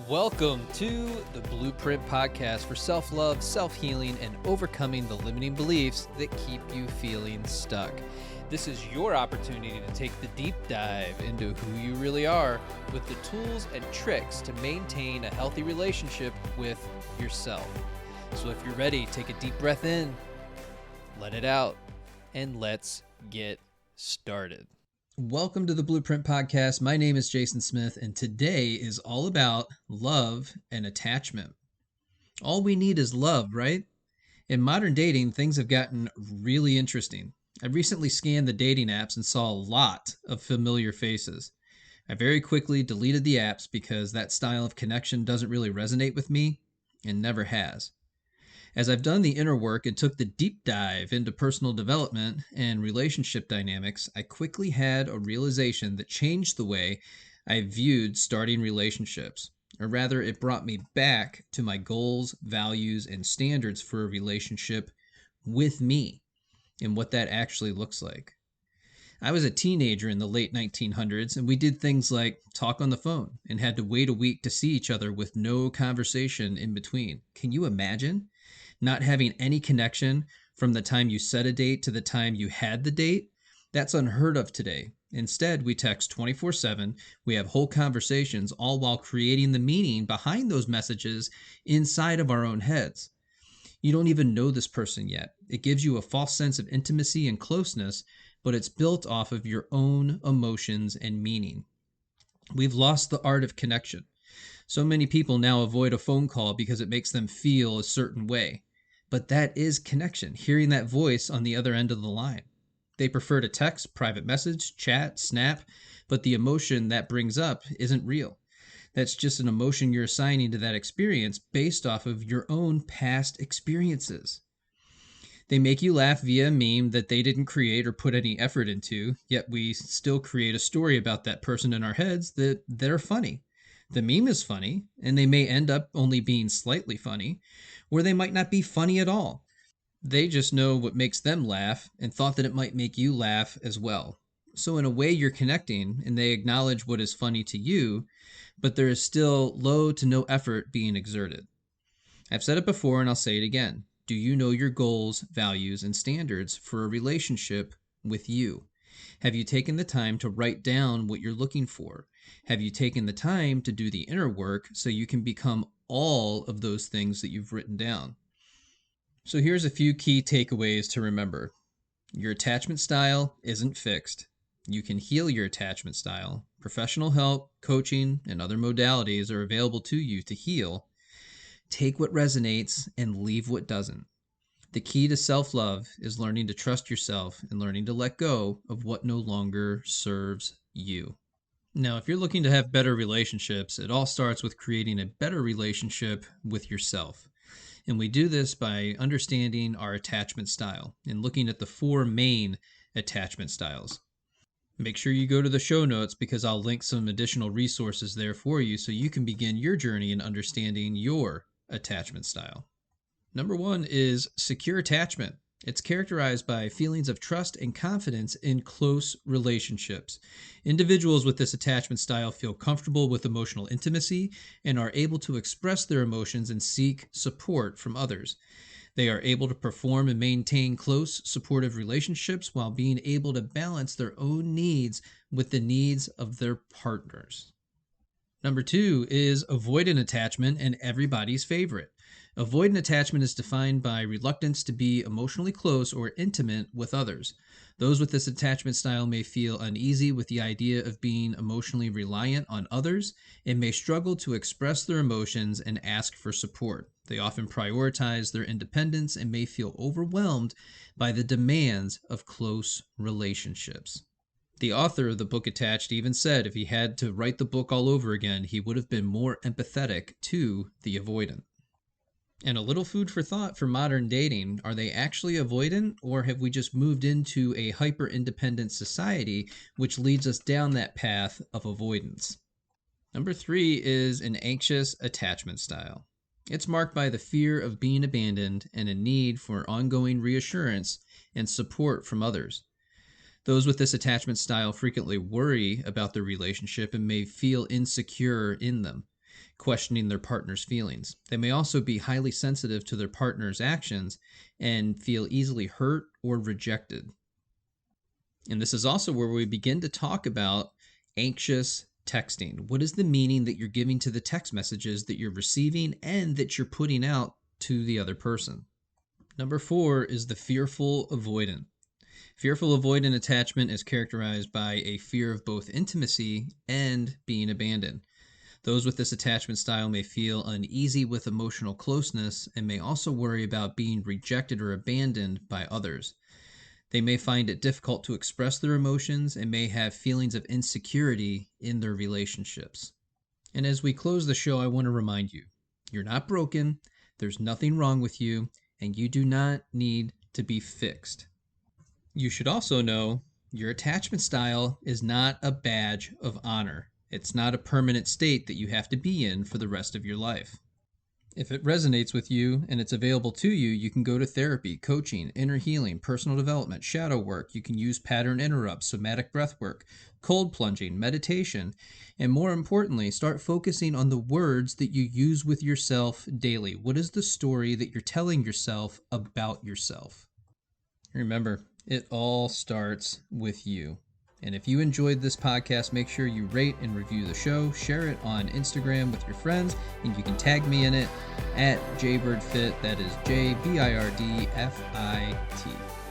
Welcome to the Blueprint Podcast for self-love, self-healing, and overcoming the limiting beliefs that keep you feeling stuck. This is your opportunity to take the deep dive into who you really are with the tools and tricks to maintain a healthy relationship with yourself. So if you're ready, take a deep breath in, let it out, and let's get started. Welcome to the Blueprint Podcast. My name is Jason Smith, and today is all about love and attachment. All we need is love, right? In modern dating, things have gotten really interesting. I recently scanned the dating apps and saw a lot of familiar faces. I very quickly deleted the apps because that style of connection doesn't really resonate with me and never has. As I've done the inner work and took the deep dive into personal development and relationship dynamics, I quickly had a realization that changed the way I viewed starting relationships. Or rather, it brought me back to my goals, values, and standards for a relationship with me and what that actually looks like. I was a teenager in the late 1900s, and we did things like talk on the phone and had to wait a week to see each other with no conversation in between. Can you imagine? Not having any connection from the time you set a date to the time you had the date? That's unheard of today. Instead, we text 24/7, we have whole conversations, all while creating the meaning behind those messages inside of our own heads. You don't even know this person yet. It gives you a false sense of intimacy and closeness, but it's built off of your own emotions and meaning. We've lost the art of connection. So many people now avoid a phone call because it makes them feel a certain way. But that is connection, hearing that voice on the other end of the line. They prefer to text, private message, chat, snap, but the emotion that brings up isn't real. That's just an emotion you're assigning to that experience based off of your own past experiences. They make you laugh via a meme that they didn't create or put any effort into, yet we still create a story about that person in our heads that they're funny. The meme is funny, and they may end up only being slightly funny, or they might not be funny at all. They just know what makes them laugh and thought that it might make you laugh as well. So, in a way, you're connecting, and they acknowledge what is funny to you, but there is still low to no effort being exerted. I've said it before, and I'll say it again. Do you know your goals, values, and standards for a relationship with you? Have you taken the time to write down what you're looking for? Have you taken the time to do the inner work so you can become all of those things that you've written down? So here's a few key takeaways to remember. Your attachment style isn't fixed. You can heal your attachment style. Professional help, coaching, and other modalities are available to you to heal. Take what resonates and leave what doesn't. The key to self-love is learning to trust yourself and learning to let go of what no longer serves you. Now, if you're looking to have better relationships, it all starts with creating a better relationship with yourself. And we do this by understanding our attachment style and looking at the four main attachment styles. Make sure you go to the show notes because I'll link some additional resources there for you so you can begin your journey in understanding your attachment style. Number one is secure attachment. It's characterized by feelings of trust and confidence in close relationships. Individuals with this attachment style feel comfortable with emotional intimacy and are able to express their emotions and seek support from others. They are able to perform and maintain close, supportive relationships while being able to balance their own needs with the needs of their partners. Number two is avoidant attachment and everybody's favorite. Avoidant attachment is defined by reluctance to be emotionally close or intimate with others. Those with this attachment style may feel uneasy with the idea of being emotionally reliant on others and may struggle to express their emotions and ask for support. They often prioritize their independence and may feel overwhelmed by the demands of close relationships. The author of the book Attached even said if he had to write the book all over again, he would have been more empathetic to the avoidant. And a little food for thought for modern dating. Are they actually avoidant, or have we just moved into a hyper-independent society which leads us down that path of avoidance? Number three is an anxious attachment style. It's marked by the fear of being abandoned and a need for ongoing reassurance and support from others. Those with this attachment style frequently worry about their relationship and may feel insecure in them. questioning their partner's feelings. They may also be highly sensitive to their partner's actions and feel easily hurt or rejected. And this is also where we begin to talk about anxious texting. What is the meaning that you're giving to the text messages that you're receiving and that you're putting out to the other person? Number 4 is the fearful avoidant. Fearful avoidant attachment is characterized by a fear of both intimacy and being abandoned. Those with this attachment style may feel uneasy with emotional closeness and may also worry about being rejected or abandoned by others. They may find it difficult to express their emotions and may have feelings of insecurity in their relationships. And as we close the show, I want to remind you, you're not broken, there's nothing wrong with you, and you do not need to be fixed. You should also know your attachment style is not a badge of honor. It's not a permanent state that you have to be in for the rest of your life. If it resonates with you and it's available to you, you can go to therapy, coaching, inner healing, personal development, shadow work. You can use pattern interrupts, somatic breath work, cold plunging, meditation, and more importantly, start focusing on the words that you use with yourself daily. What is the story that you're telling yourself about yourself? Remember, it all starts with you. And if you enjoyed this podcast, make sure you rate and review the show, share it on Instagram with your friends, and you can tag me in it at JBirdFit. That is JBirdFit.